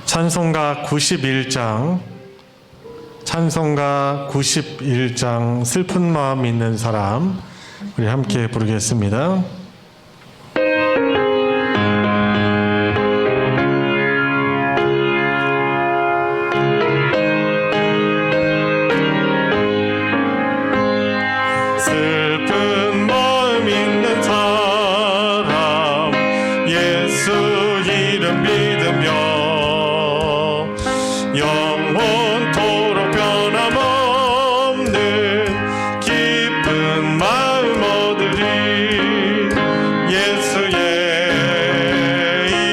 찬송가 91장 슬픈 마음 있는 사람, 우리 함께 부르겠습니다. 슬픈 마음 있는 사람, 예수 이름 믿으며 영원토록 변함없는 기쁜 마음 얻으리. 예수의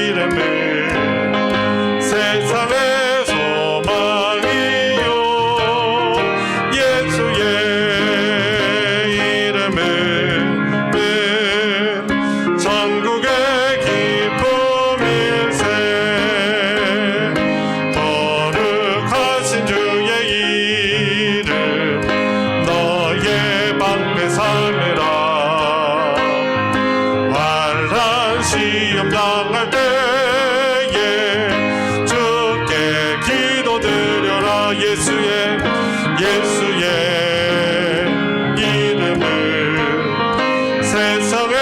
이름은 세상의 소망이요, 예수의 이름은 전국의 기쁨일세. 시험 당할 때에 주께 기도드려라. 예수의 이름은 세상의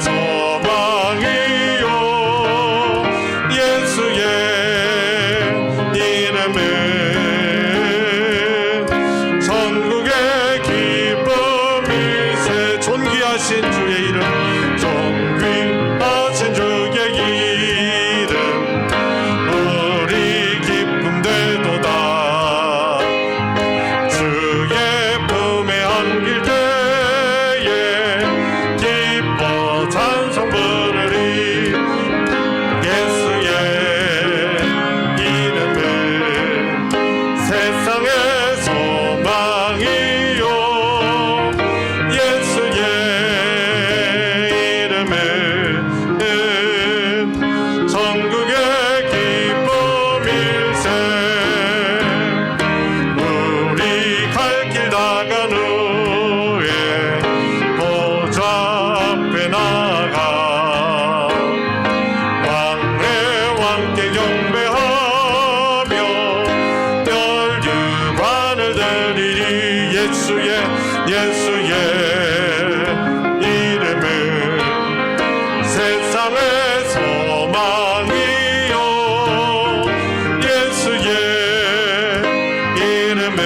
소망이요, 예수의 이름은 전국의 기쁨일세. 존귀하신 주의 이름, 존귀하신 주의 이름, 우리 기쁨 되도다. 주의 품에 안길 때에 기뻐 찬송 부르리. 예수의 이름은 세상의 소망이요, 예수의 이름은 전국의 기쁨일세. 우리 갈 길 나간 후에 보좌 앞에 나가 왕의 왕께 경배하며 멸류관을 드리리. 예수의 이름은 세상의 소망이요, 예수의 이름은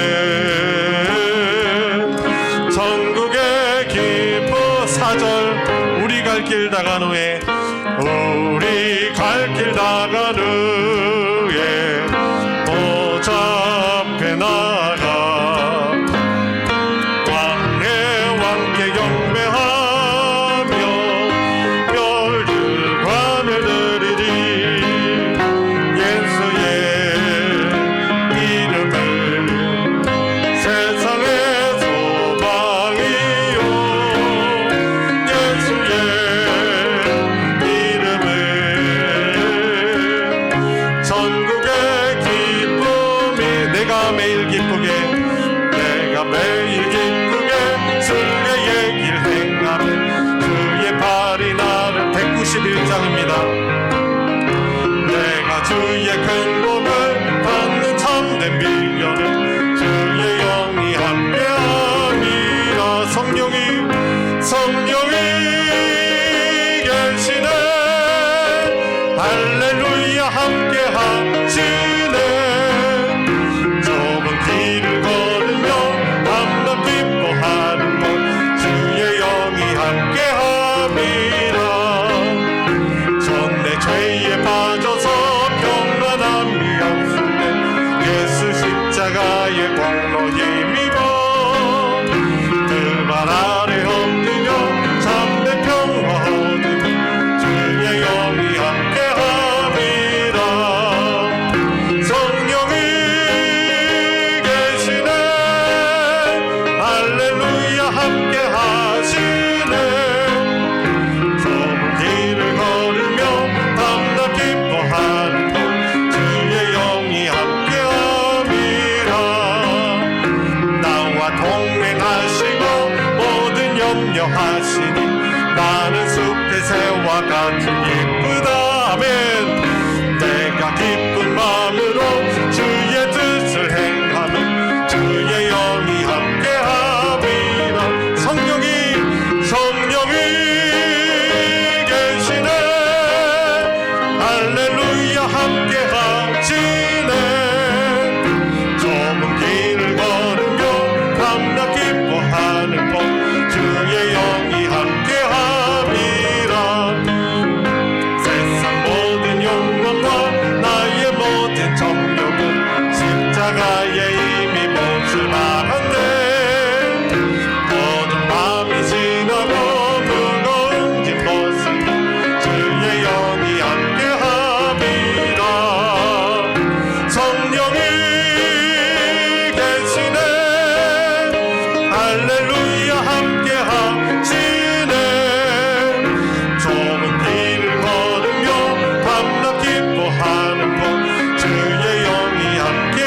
전국의 기쁨. 4절, 우리 갈 길 나간 후에, 우리 갈 길 나간 후에 보좌 앞에 나가 왕의 왕께 경배하며 멸류관을 드리리. 예수의 이름은 세상의 소망이요, 예수의 이름은 전국의 기쁨이. 내가 매일 기쁘게 주의 얘길 행하며 주의 발이 나를. 191장입니다. 내가 주의 큰 복을 받는 참된 미련은 주의 영이 함께함이라. 성령이 계시네. 할렐루야, 함께하시네. 좁은 길을 걸으며 밤낮 기뻐하는 곳 주의 영이 함께함이라. 전 내 죄에 빠져서 평안함이 없을 때 예수 십자가의 공로 힘입어 그 발 아래 엎드려 참된 평화 얻으며 주의 영이 함께함이라. 성령이 계시네. 할렐루야, 함께하시네. 좁은 길을 걸으며 밤낮 기뻐하는 곳 주의 영이 함께함이라. 나와 동행하시고 모든 염려하시니 나는 숲의 새와 같이 기쁘다. 아멘. 내가 기쁜 마음이 함께 하시네. 좁은 길을 걸으며 밤낮 기뻐하는 법 주의 영이 함께 함이라. 세상 모든 욕망과 나의 모든 정욕은 십자가에 이미 몫을박았네. 모든 밤이 지나고 무거운 짐 벗은 주의 영이 함께 함이라. 성령이 계시네. 할렐루야 함께 하시네. 좁은 길을 걸으며 밤낮 기뻐하는 것 주의 영이 함께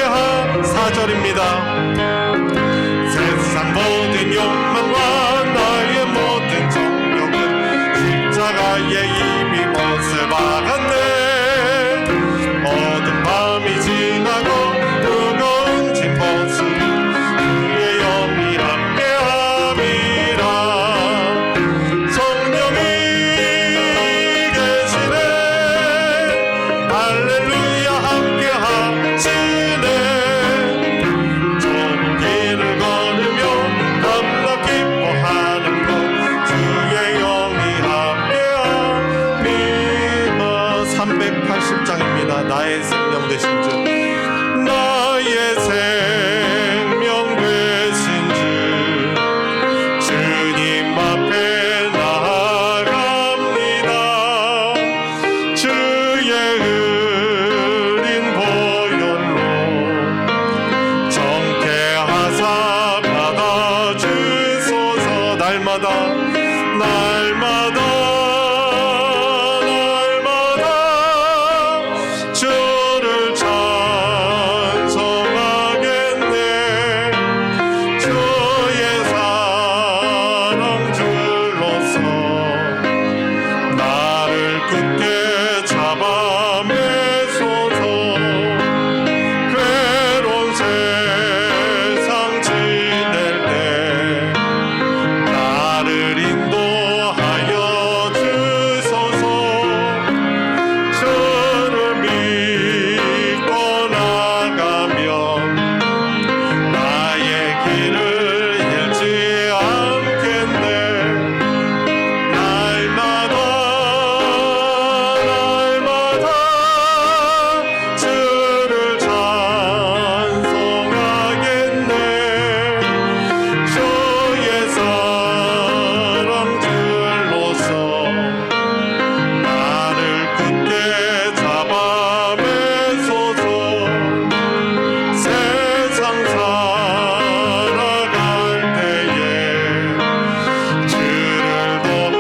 4절입니다. 세상 모든 욕망과 나의 모든 정욕은 십자가에 이미 몫을 박았네. 모든 밤이 지나고 무거운 짐 벗은 주의 영이 함께함이라. 성령이 계시네. 할렐루야 함께하시네. 좁은 길을 걸으며 밤낮 기뻐하는 것 주의 영이 함께함이라. 380장입니다. 나의 생명 되신 주, 나의 생명 되신 주, 주님 앞에 나아갑니다. 주의 흐린 보혈로 정케하사 받아주소서. 날마다 주를 찬송하겠네. 주의 사랑 줄로서 나를 굳게 잡아 매소서. 괴로운 세상 지낼 때 나를 인도하여 주소서. 주를 믿고 나가면 나의 길을 잃지 않겠네. 날마다 주를 찬송하겠네. 주의 사랑 줄로서 나를 굳게 잡아 매소서. 세상 살아갈 때에 주를 더욱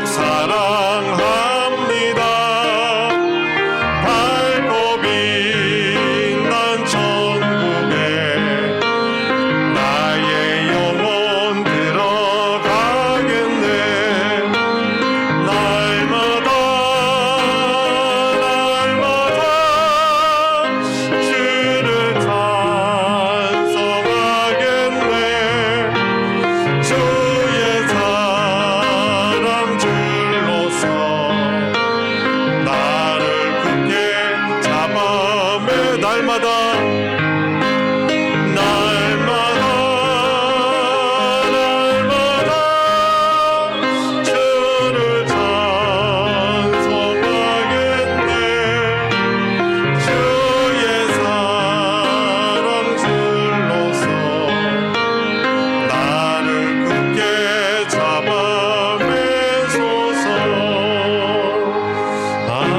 사랑합니다. 밝고 빛난 천국에 나의 영혼 들어가겠네. 날마다 주를 찬송하겠네. 주의 사랑 줄로서 나를 굳게 잡아 매. 날마다 주를 찬송하겠네. 주의 사랑 줄로서 나를 굳게 잡아 매소서. 아멘.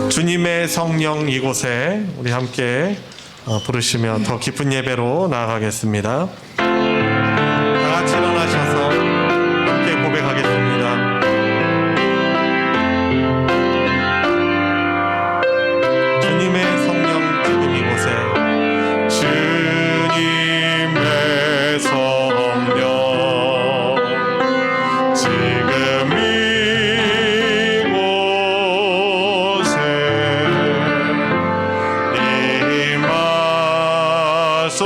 주님의 성령 이곳에 우리 함께 부르시며 더 깊은 예배로 나아가겠습니다. 다 같이 일어나셔서 함께 고백하겠습니다. 주님의 성령 지금 이곳에, 주님의 성령 지금 이곳에 임하소서.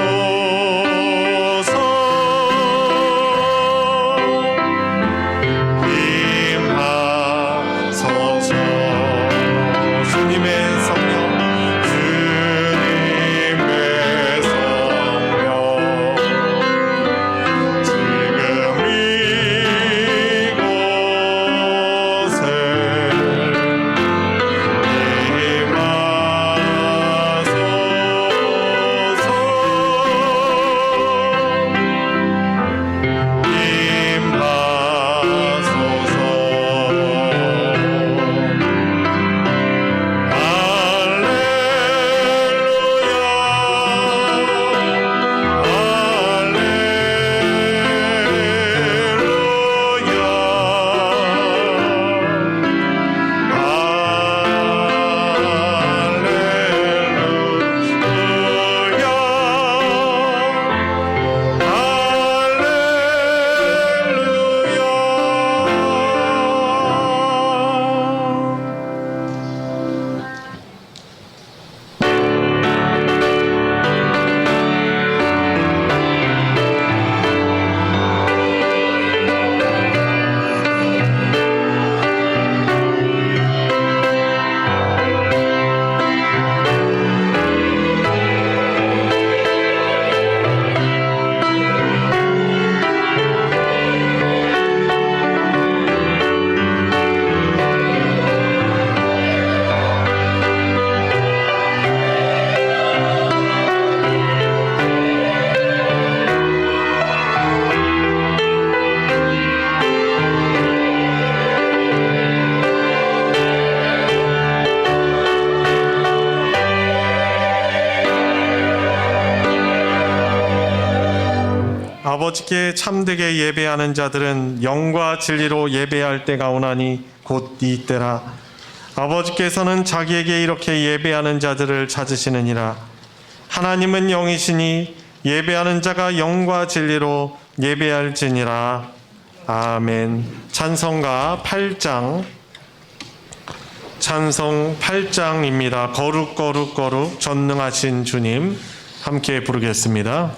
아버지께 참되게 예배하는 자들은 영과 진리로 예배할 때가 오나니 곧 이 때라. 아버지께서는 자기에게 이렇게 예배하는 자들을 찾으시느니라. 하나님은 영이시니 예배하는 자가 영과 진리로 예배할지니라. 아멘. 찬송가 8장, 찬송 8장입니다. 거룩 거룩 거룩 전능하신 주님, 함께 부르겠습니다.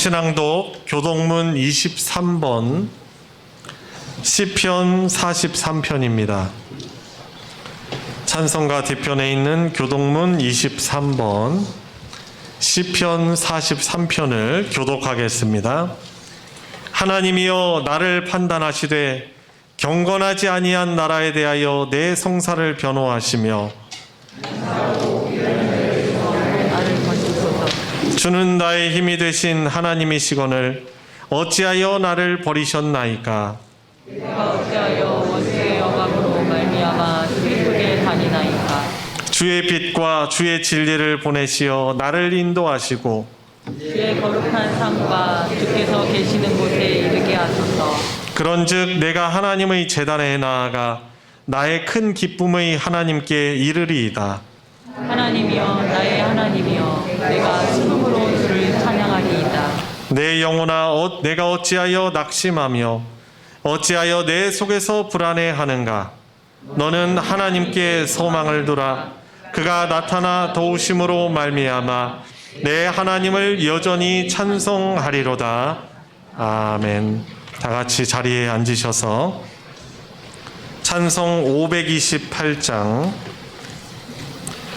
성신앙독 교동문 23번 시편 43편입니다. 찬송가 뒤편에 있는 교동문 23번 시편 43편을 교독하겠습니다. 하나님이여 나를 판단하시되 경건하지 아니한 나라에 대하여 내 성사를 변호하시며 주는 나의 힘이 되신 하나님이시거늘 어찌하여 나를 버리셨나이까? 내가 어찌하여 원수의 영광으로 말미암아 슬프게 다니나이까? 주의 빛과 주의 진리를 보내시어 나를 인도하시고 주의 거룩한 상과 주께서 계시는 곳에 이르게 하소서. 그런즉 내가 하나님의 제단에 나아가 나의 큰 기쁨의 하나님께 이르리이다. 하나님이여 나의 하나님이여 내가 순음으로 주를 찬양하리이다. 내 영혼아 내가 어찌하여 낙심하며 어찌하여 내 속에서 불안해하는가. 너는 하나님께 소망을 두라. 그가 나타나 도우심으로 말미암아 내 하나님을 여전히 찬송하리로다. 아멘. 다 같이 자리에 앉으셔서 찬송 528장,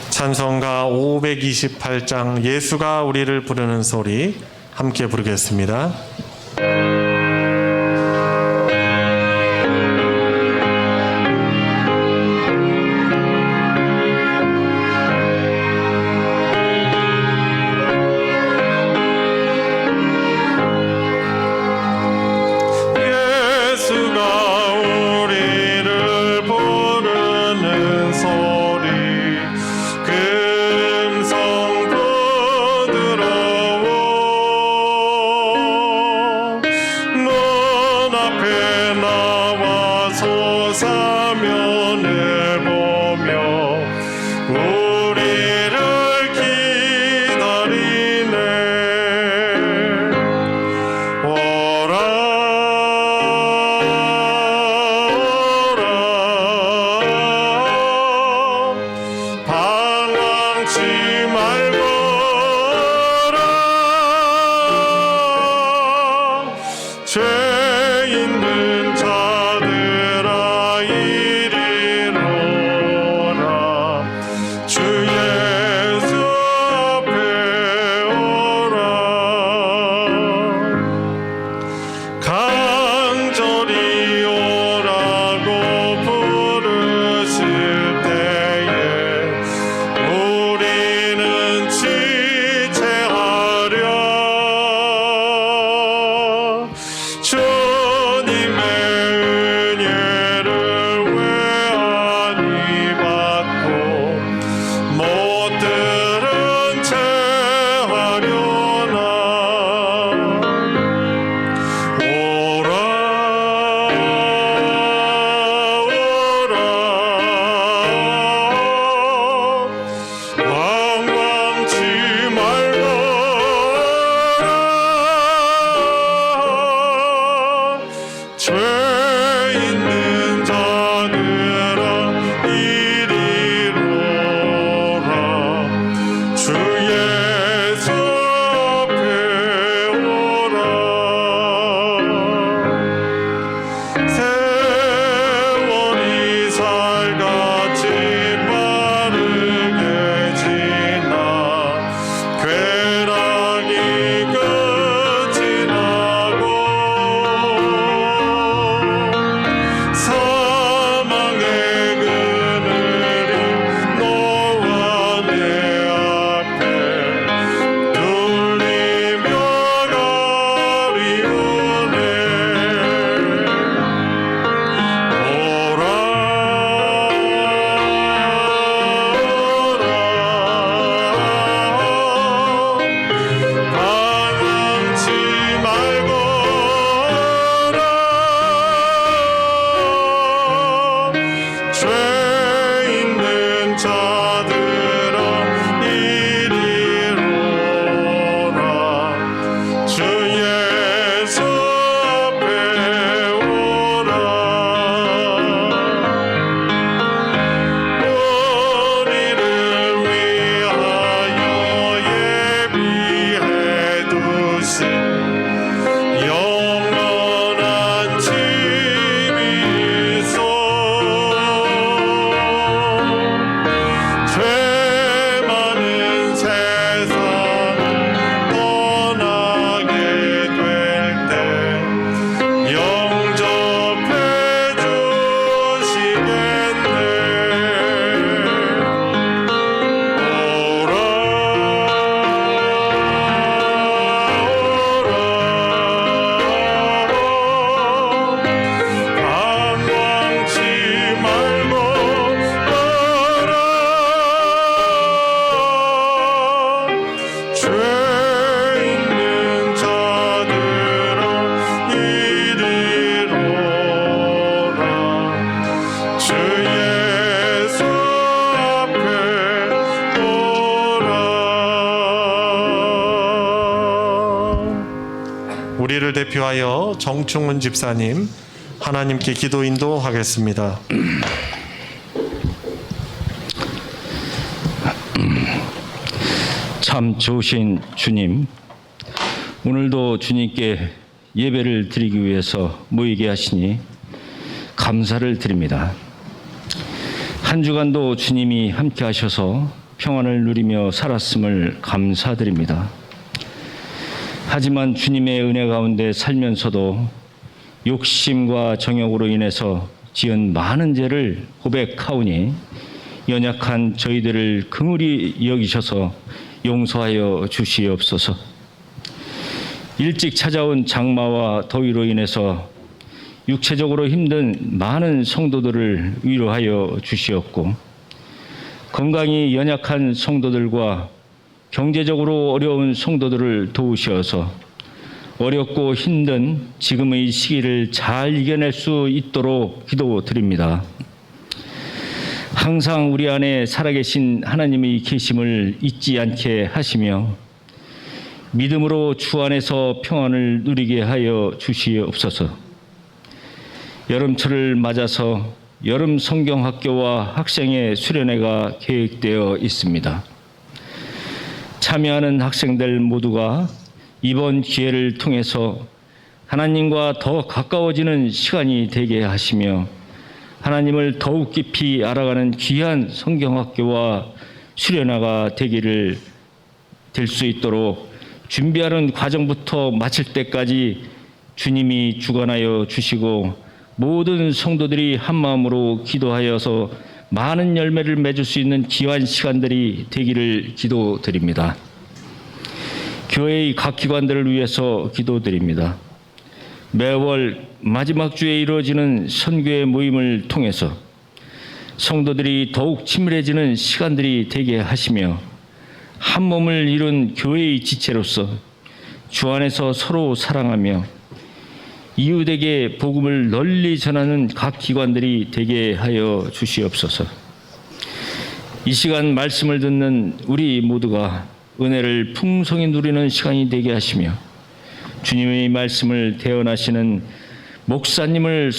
찬송가 528장 예수가 우리를 부르는 소리 함께 부르겠습니다. 대표하여 정충훈 집사님 하나님께 기도 인도하겠습니다. 참 좋으신 주님, 오늘도 주님께 예배를 드리기 위해서 모이게 하시니 감사를 드립니다. 한 주간도 주님이 함께 하셔서 평안을 누리며 살았음을 감사드립니다. 하지만 주님의 은혜 가운데 살면서도 욕심과 정욕으로 인해서 지은 많은 죄를 고백하오니 연약한 저희들을 긍휼히 여기셔서 용서하여 주시옵소서. 일찍 찾아온 장마와 더위로 인해서 육체적으로 힘든 많은 성도들을 위로하여 주시옵고, 건강이 연약한 성도들과 경제적으로 어려운 성도들을 도우셔서 어렵고 힘든 지금의 시기를 잘 이겨낼 수 있도록 기도드립니다. 항상 우리 안에 살아계신 하나님의 계심을 잊지 않게 하시며 믿음으로 주 안에서 평안을 누리게 하여 주시옵소서. 여름철을 맞아서 여름 성경학교와 학생의 수련회가 계획되어 있습니다. 참여하는 학생들 모두가 이번 기회를 통해서 하나님과 더 가까워지는 시간이 되게 하시며 하나님을 더욱 깊이 알아가는 귀한 성경학교와 수련회가 되기를 될 수 있도록 준비하는 과정부터 마칠 때까지 주님이 주관하여 주시고 모든 성도들이 한마음으로 기도하여서 많은 열매를 맺을 수 있는 귀한 시간들이 되기를 기도드립니다. 교회의 각 기관들을 위해서 기도드립니다. 매월 마지막 주에 이루어지는 선교의 모임을 통해서 성도들이 더욱 친밀해지는 시간들이 되게 하시며 한 몸을 이룬 교회의 지체로서 주 안에서 서로 사랑하며 이웃에게 복음을 널리 전하는 각 기관들이 되게 하여 주시옵소서. 이 시간 말씀을 듣는 우리 모두가 은혜를 풍성히 누리는 시간이 되게 하시며 주님의 말씀을 대언하시는 목사님을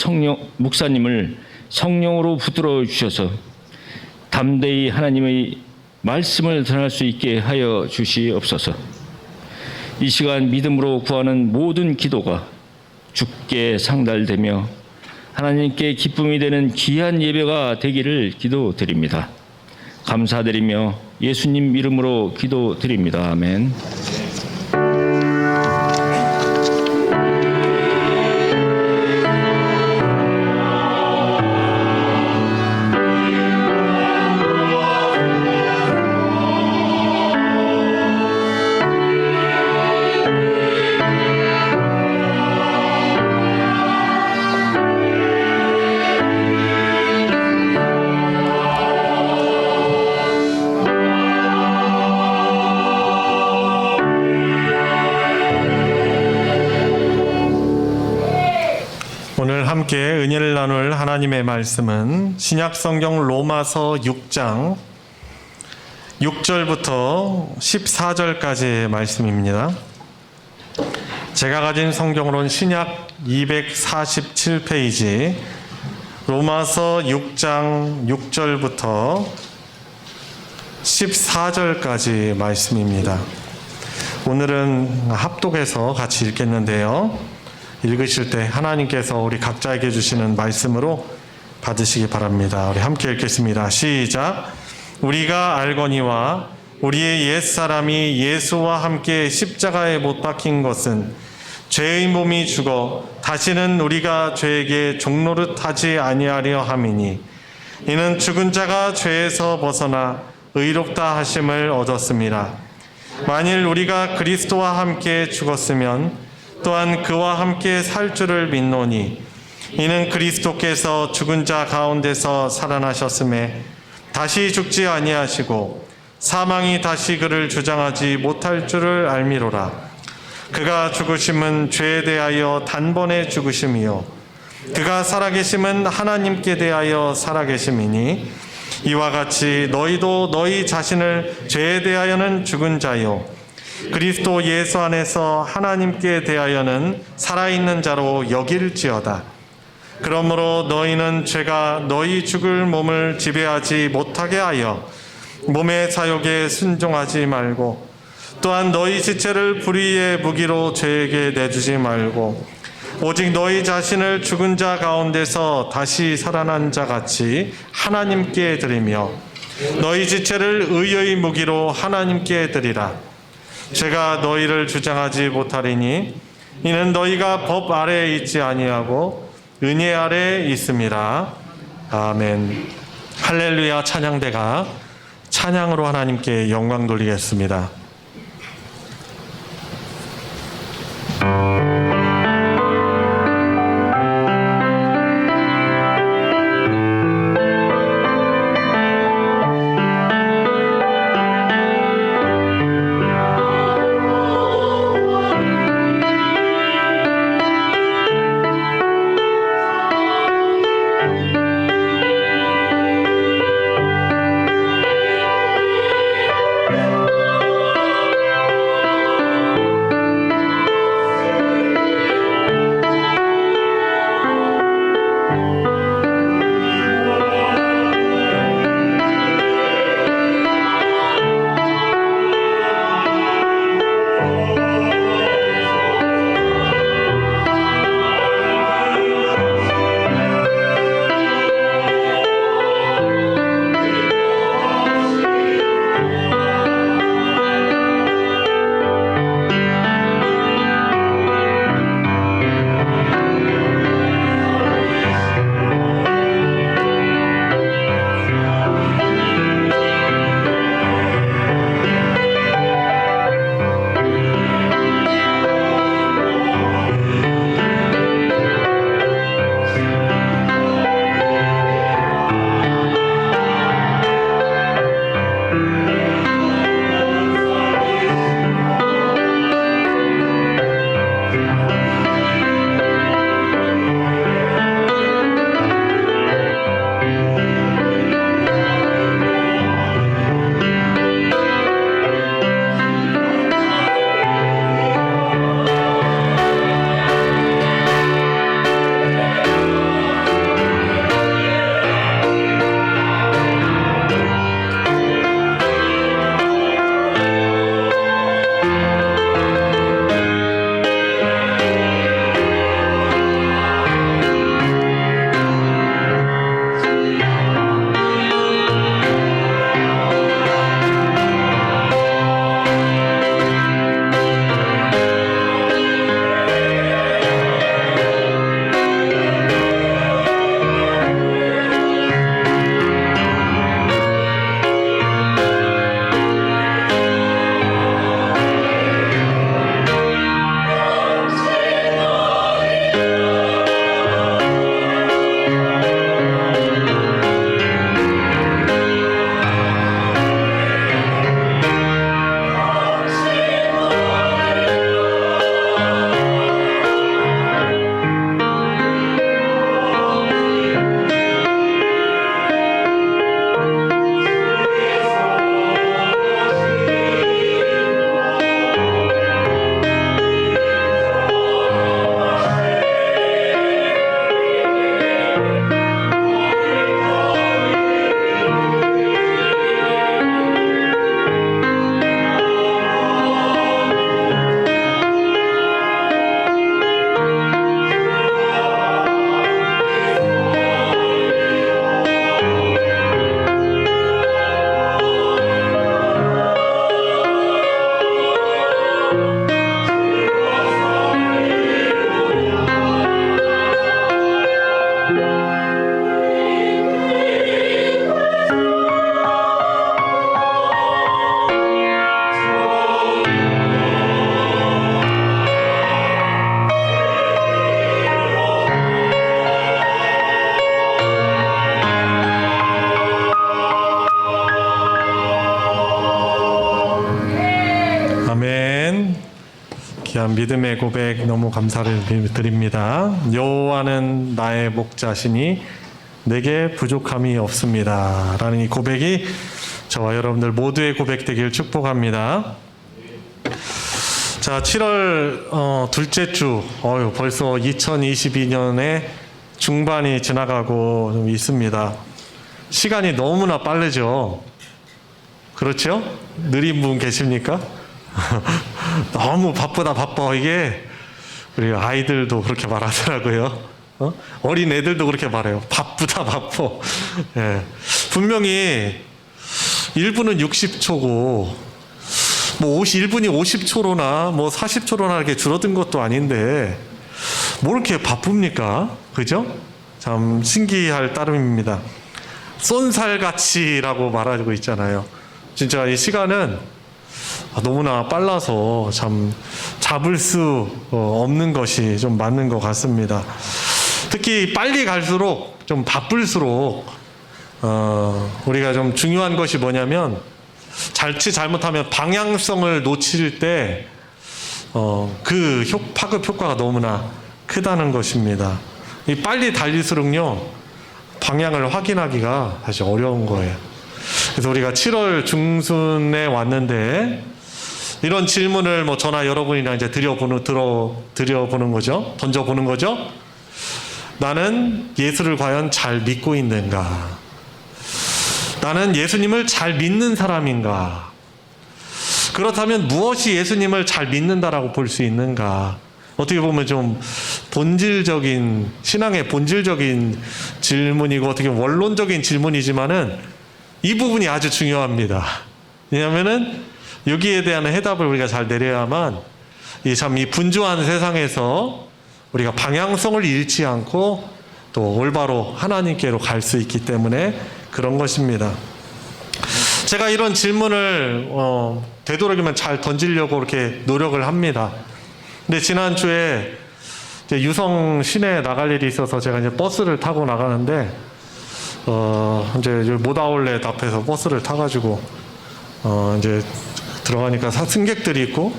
성령으로 붙들어 주셔서 담대히 하나님의 말씀을 전할 수 있게 하여 주시옵소서. 이 시간 믿음으로 구하는 모든 기도가 주께 상달되며 하나님께 기쁨이 되는 귀한 예배가 되기를 기도드립니다. 감사드리며 예수님 이름으로 기도드립니다. 아멘. 오늘 함께 은혜를 나눌 하나님의 말씀은 신약성경 로마서 6장 6절부터 14절까지의 말씀입니다. 제가 가진 성경으로는 신약 247페이지 로마서 6장 6절부터 14절까지 말씀입니다. 오늘은 합독해서 같이 읽겠는데요. 읽으실 때 하나님께서 우리 각자에게 주시는 말씀으로 받으시기 바랍니다. 우리 함께 읽겠습니다. 시작. 우리가 알거니와 우리의 옛사람이 예수와 함께 십자가에 못 박힌 것은 죄의 몸이 죽어 다시는 우리가 죄에게 종노릇하지 아니하려 함이니 이는 죽은 자가 죄에서 벗어나 의롭다 하심을 얻었습니다. 만일 우리가 그리스도와 함께 죽었으면 또한 그와 함께 살 줄을 믿노니 이는 그리스도께서 죽은 자 가운데서 살아나셨음에 다시 죽지 아니하시고 사망이 다시 그를 주장하지 못할 줄을 알미로라. 그가 죽으심은 죄에 대하여 단번에 죽으심이요 그가 살아계심은 하나님께 대하여 살아계심이니 이와 같이 너희도 너희 자신을 죄에 대하여는 죽은 자요 그리스도 예수 안에서 하나님께 대하여는 살아있는 자로 여길지어다. 그러므로 너희는 죄가 너희 죽을 몸을 지배하지 못하게 하여 몸의 사욕에 순종하지 말고, 또한 너희 지체를 불의의 무기로 죄에게 내주지 말고, 오직 너희 자신을 죽은 자 가운데서 다시 살아난 자 같이 하나님께 드리며 너희 지체를 의의 무기로 하나님께 드리라. 죄가 너희를 주장하지 못하리니 이는 너희가 법 아래에 있지 아니하고 은혜 아래에 있음이라. 아멘. 할렐루야. 찬양대가 찬양으로 하나님께 영광 돌리겠습니다. 귀한 믿음의 고백 너무 감사를 드립니다. 여호와는 나의 목자시니 내게 부족함이 없습니다. 라는 이 고백이 저와 여러분들 모두의 고백 되길 축복합니다. 자, 7월 둘째 주, 벌써 2022년의 중반이 지나가고 좀 있습니다. 시간이 너무나 빠르죠. 그렇죠? 느린 분 계십니까? 너무 바쁘다 바빠. 이게 우리 아이들도 그렇게 말하더라고요. 어린 애들도 그렇게 말해요. 바쁘다 바빠. 예. 분명히 1분은 60초고 뭐 1분이 50초로나 뭐 40초로나 이렇게 줄어든 것도 아닌데 뭐 이렇게 바쁩니까? 그죠? 참 신기할 따름입니다. 쏜살같이라고 말하고 있잖아요. 진짜 이 시간은 너무나 빨라서 참 잡을 수 없는 것이 좀 맞는 것 같습니다. 특히 빨리 갈수록 좀 바쁠수록 우리가 좀 중요한 것이 뭐냐면 잘못하면 방향성을 놓칠 때 그 파급 효과가 너무나 크다는 것입니다. 이 빨리 달릴수록요 방향을 확인하기가 사실 어려운 거예요. 그래서 우리가 7월 중순에 왔는데 이런 질문을 뭐 저나 여러분이랑 이제 드려보는 거죠. 던져보는 거죠. 나는 예수를 과연 잘 믿고 있는가? 나는 예수님을 잘 믿는 사람인가? 그렇다면 무엇이 예수님을 잘 믿는다라고 볼 수 있는가? 어떻게 보면 좀 본질적인, 신앙의 본질적인 질문이고 어떻게 보면 원론적인 질문이지만은 이 부분이 아주 중요합니다. 왜냐하면은 여기에 대한 해답을 우리가 잘 내려야만 이 분주한 세상에서 우리가 방향성을 잃지 않고 또 올바로 하나님께로 갈 수 있기 때문에 그런 것입니다. 제가 이런 질문을 되도록이면 잘 던지려고 이렇게 노력을 합니다. 근데 지난주에 이제 유성 시내에 나갈 일이 있어서 제가 이제 버스를 타고 나가는데 이제 모다올렛 앞에서 버스를 타가지고 이제 들어가니까 승객들이 있고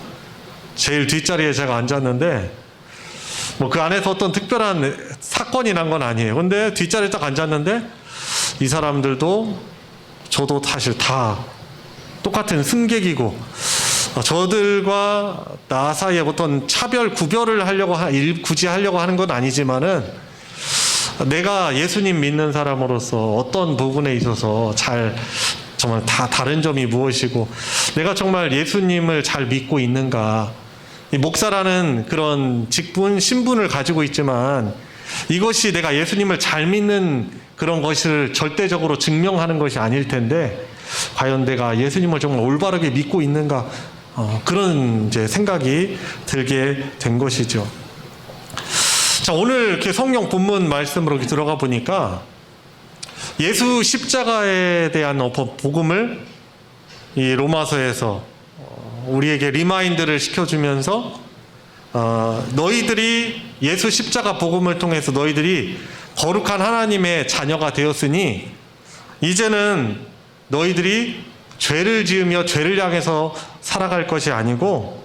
제일 뒷자리에 제가 앉았는데 뭐 그 안에서 어떤 특별한 사건이 난 건 아니에요. 근데 뒷자리에 딱 앉았는데 이 사람들도 저도 사실 다 똑같은 승객이고 저들과 나 사이에 어떤 구별을 굳이 하려고 하는 건 아니지만은 내가 예수님 믿는 사람으로서 어떤 부분에 있어서 정말 다 다른 점이 무엇이고 내가 정말 예수님을 잘 믿고 있는가. 이 목사라는 그런 신분을 가지고 있지만 이것이 내가 예수님을 잘 믿는 그런 것을 절대적으로 증명하는 것이 아닐 텐데 과연 내가 예수님을 정말 올바르게 믿고 있는가 그런 이제 생각이 들게 된 것이죠. 자, 오늘 이렇게 성경 본문 말씀으로 들어가 보니까 예수 십자가에 대한 복음을 이 로마서에서 우리에게 리마인드를 시켜주면서 너희들이 예수 십자가 복음을 통해서 너희들이 거룩한 하나님의 자녀가 되었으니 이제는 너희들이 죄를 지으며 죄를 향해서 살아갈 것이 아니고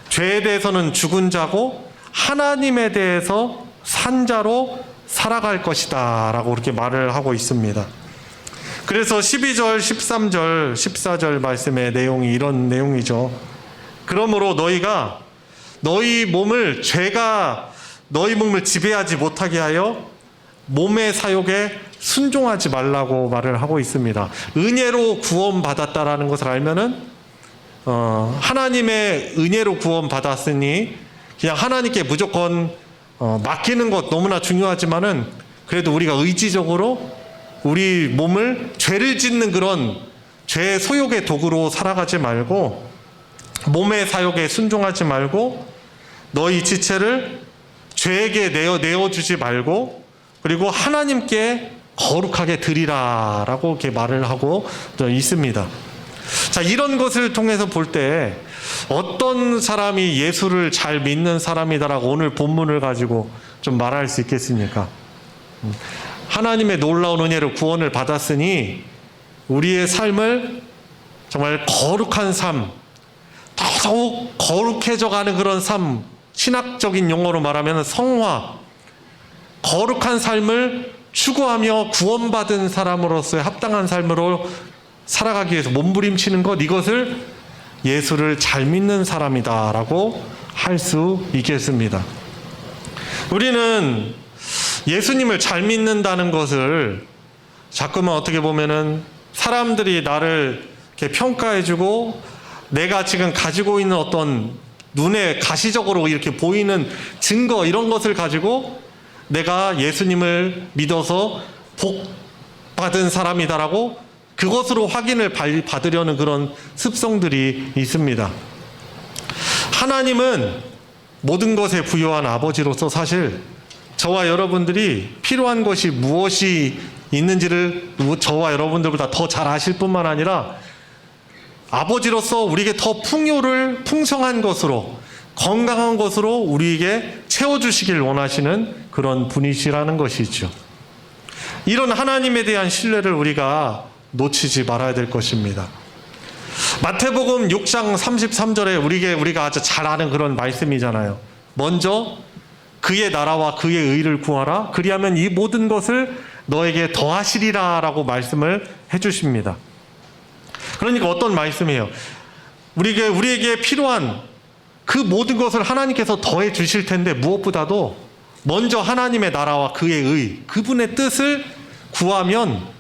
죄에 대해서는 죽은 자고 하나님에 대해서 산 자로 살아갈 것이다 라고 그렇게 말을 하고 있습니다. 그래서 12절, 13절, 14절 말씀의 내용이 이런 내용이죠. 그러므로 너희가 죄가 너희 몸을 지배하지 못하게 하여 몸의 사욕에 순종하지 말라고 말을 하고 있습니다. 은혜로 구원받았다라는 것을 알면은 하나님의 은혜로 구원받았으니 그냥 하나님께 무조건 맡기는 것 너무나 중요하지만은 그래도 우리가 의지적으로 우리 몸을 죄를 짓는 그런 죄의 소욕의 도구로 살아가지 말고 몸의 사욕에 순종하지 말고 너희 지체를 죄에게 내어주지 말고 그리고 하나님께 거룩하게 드리라 라고 이렇게 말을 하고 있습니다. 자, 이런 것을 통해서 볼 때 어떤 사람이 예수를 잘 믿는 사람이다라고 오늘 본문을 가지고 좀 말할 수 있겠습니까? 하나님의 놀라운 은혜로 구원을 받았으니 우리의 삶을 정말 거룩한 삶, 더더욱 거룩해져가는 그런 삶, 신학적인 용어로 말하면 성화, 거룩한 삶을 추구하며 구원받은 사람으로서의 합당한 삶으로 살아가기 위해서 몸부림치는 것, 이것을 예수를 잘 믿는 사람이다라고 할 수 있겠습니다. 우리는 예수님을 잘 믿는다는 것을 자꾸만 어떻게 보면은 사람들이 나를 이렇게 평가해주고 내가 지금 가지고 있는 어떤 눈에 가시적으로 이렇게 보이는 증거 이런 것을 가지고 내가 예수님을 믿어서 복 받은 사람이다라고 그것으로 확인을 받으려는 그런 습성들이 있습니다. 하나님은 모든 것에 부유한 아버지로서 사실 저와 여러분들이 필요한 것이 무엇이 있는지를 저와 여러분들보다 더 잘 아실 뿐만 아니라 아버지로서 우리에게 더 풍성한 것으로 건강한 것으로 우리에게 채워주시길 원하시는 그런 분이시라는 것이죠. 이런 하나님에 대한 신뢰를 우리가 놓치지 말아야 될 것입니다. 마태복음 6장 33절에 우리가 아주 잘 아는 그런 말씀이잖아요. 먼저 그의 나라와 그의 의를 구하라. 그리하면 이 모든 것을 너에게 더하시리라 라고 말씀을 해주십니다. 그러니까 어떤 말씀이에요? 우리에게 필요한 그 모든 것을 하나님께서 더해 주실 텐데 무엇보다도 먼저 하나님의 나라와 그의 의, 그분의 뜻을 구하면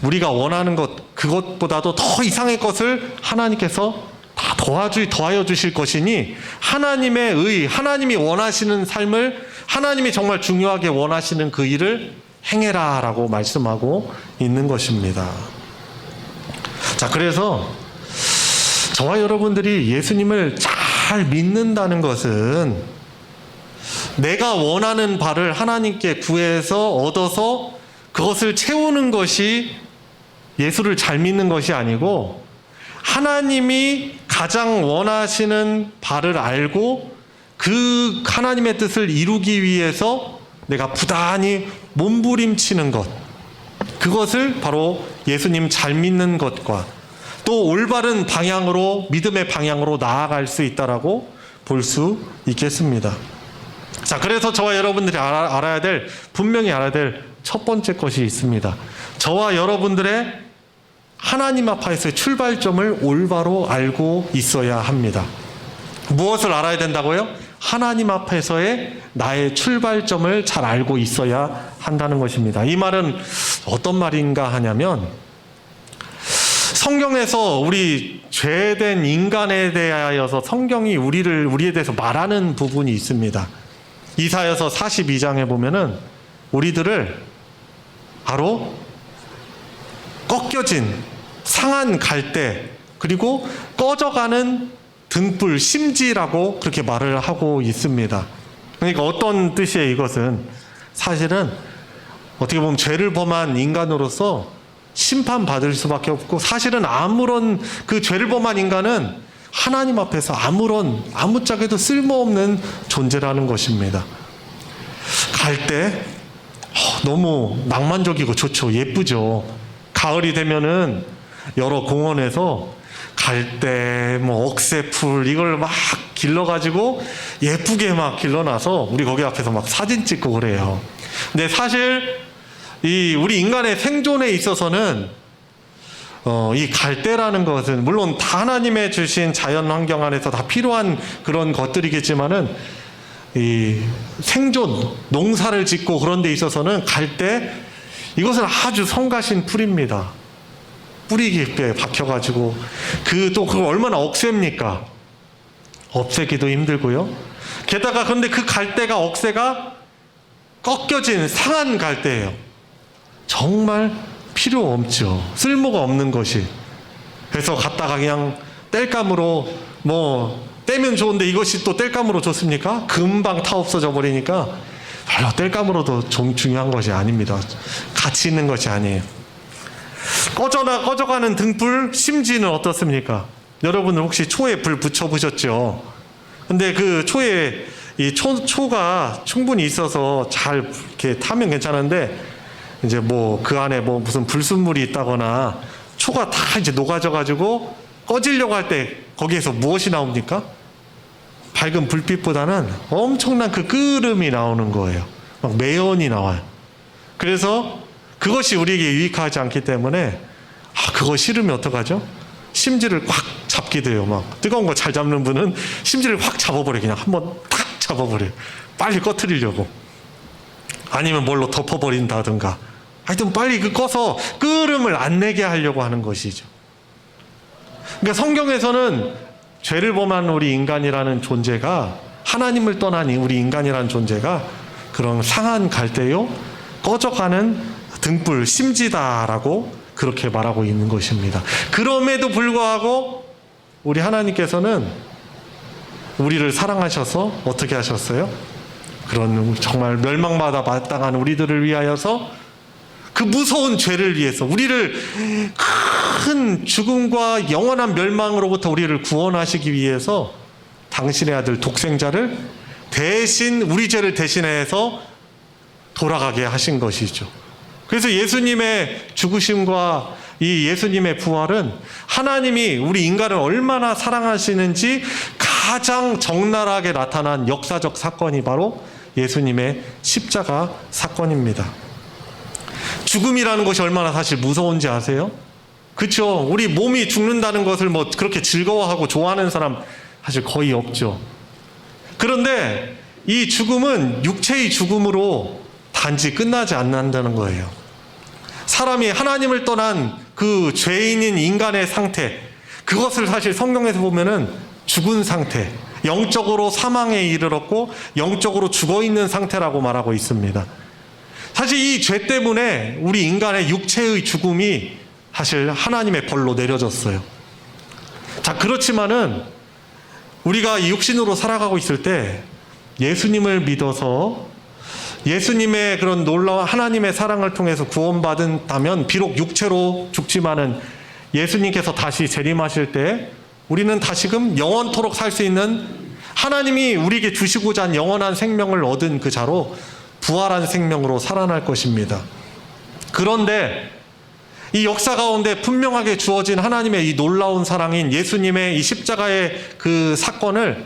우리가 원하는 것, 그것보다도 더 이상의 것을 하나님께서 다 더하여 주실 것이니 하나님의 의, 하나님이 원하시는 삶을 하나님이 정말 중요하게 원하시는 그 일을 행해라 라고 말씀하고 있는 것입니다. 자, 그래서 저와 여러분들이 예수님을 잘 믿는다는 것은 내가 원하는 바를 하나님께 구해서 얻어서 그것을 채우는 것이 예수를 잘 믿는 것이 아니고 하나님이 가장 원하시는 바를 알고 그 하나님의 뜻을 이루기 위해서 내가 부단히 몸부림치는 것, 그것을 바로 예수님 잘 믿는 것과 또 올바른 방향으로 믿음의 방향으로 나아갈 수 있다라고 볼 수 있겠습니다. 자, 그래서 저와 여러분들이 분명히 알아야 될 첫 번째 것이 있습니다. 저와 여러분들의 하나님 앞에서의 출발점을 올바로 알고 있어야 합니다. 무엇을 알아야 된다고요? 하나님 앞에서의 나의 출발점을 잘 알고 있어야 한다는 것입니다. 이 말은 어떤 말인가 하냐면 성경에서 우리 죄된 인간에 대하여서 성경이 우리에 대해서 말하는 부분이 있습니다. 이사야서 42장에 보면은 우리들을 바로 꺾여진 상한 갈대 그리고 꺼져가는 등불 심지라고 그렇게 말을 하고 있습니다. 그러니까 어떤 뜻이에요? 이것은 사실은 어떻게 보면 죄를 범한 인간으로서 심판받을 수밖에 없고 사실은 아무런 그 죄를 범한 인간은 하나님 앞에서 아무짝에도 쓸모없는 존재라는 것입니다. 갈대 너무 낭만적이고 좋죠. 예쁘죠. 가을이 되면은 여러 공원에서 갈대, 억새풀 이걸 막 길러가지고 예쁘게 막 길러놔서 우리 거기 앞에서 막 사진 찍고 그래요. 근데 사실 우리 인간의 생존에 있어서는 이 갈대라는 것은 물론 다 하나님의 주신 자연 환경 안에서 다 필요한 그런 것들이겠지만은 이 생존, 농사를 짓고 그런 데 있어서는 갈대 이것은 아주 성가신 풀입니다. 뿌리 깊게 박혀가지고 그거 얼마나 억셉니까? 없애기도 힘들고요. 게다가 그런데 그 갈대가 억새가 꺾여진 상한 갈대예요. 정말 필요 없죠. 쓸모가 없는 것이. 그래서 갖다가 그냥 땔감으로 떼면 좋은데 이것이 또 땔감으로 좋습니까? 금방 타 없어져 버리니까 별로 땔감으로도 중요한 것이 아닙니다. 가치 있는 것이 아니에요. 꺼져가는 등불 심지는 어떻습니까? 여러분들 혹시 초에 불 붙여보셨죠? 근데 그 초에 이 초가 충분히 있어서 잘 이렇게 타면 괜찮은데 이제 그 안에 무슨 불순물이 있다거나 초가 다 이제 녹아져-가지고 꺼지려고 할 때 거기에서 무엇이 나옵니까? 밝은 불빛보다는 엄청난 그 끓음이 나오는 거예요. 막 매연이 나와요. 그래서 그것이 우리에게 유익하지 않기 때문에 그거 싫으면 어떡하죠? 심지를 꽉 잡기도 해요. 막 뜨거운 거 잘 잡는 분은 심지를 확 잡아버려. 그냥 한번 탁 잡아버려. 빨리 꺼트리려고. 아니면 뭘로 덮어버린다든가. 하여튼 빨리 꺼서 끓음을 안 내게 하려고 하는 것이죠. 그러니까 성경에서는 죄를 범한 우리 인간이라는 존재가, 하나님을 떠난 우리 인간이라는 존재가 그런 상한 갈대요 꺼져가는 등불 심지다라고 그렇게 말하고 있는 것입니다. 그럼에도 불구하고 우리 하나님께서는 우리를 사랑하셔서 어떻게 하셨어요? 그런 정말 멸망받아 마땅한 우리들을 위하여서, 그 무서운 죄를 위해서, 우리를 큰 죽음과 영원한 멸망으로부터 우리를 구원하시기 위해서 당신의 아들 독생자를 대신, 우리 죄를 대신해서 돌아가게 하신 것이죠. 그래서 예수님의 죽으심과 이 예수님의 부활은 하나님이 우리 인간을 얼마나 사랑하시는지 가장 적나라하게 나타난 역사적 사건이 바로 예수님의 십자가 사건입니다. 죽음이라는 것이 얼마나 사실 무서운지 아세요? 그렇죠? 우리 몸이 죽는다는 것을 뭐 그렇게 즐거워하고 좋아하는 사람 사실 거의 없죠. 그런데 이 죽음은 육체의 죽음으로 단지 끝나지 않는다는 거예요. 사람이 하나님을 떠난 그 죄인인 인간의 상태, 그것을 사실 성경에서 보면은 죽은 상태, 영적으로 사망에 이르렀고 영적으로 죽어있는 상태라고 말하고 있습니다. 사실 이 죄 때문에 우리 인간의 육체의 죽음이 사실 하나님의 벌로 내려졌어요. 자, 그렇지만은 우리가 이 육신으로 살아가고 있을 때 예수님을 믿어서 예수님의 그런 놀라운 하나님의 사랑을 통해서 구원받은다면 비록 육체로 죽지만은 예수님께서 다시 재림하실 때 우리는 다시금 영원토록 살 수 있는, 하나님이 우리에게 주시고자 한 영원한 생명을 얻은 그 자로 부활한 생명으로 살아날 것입니다. 그런데 이 역사 가운데 분명하게 주어진 하나님의 이 놀라운 사랑인 예수님의 이 십자가의 그 사건을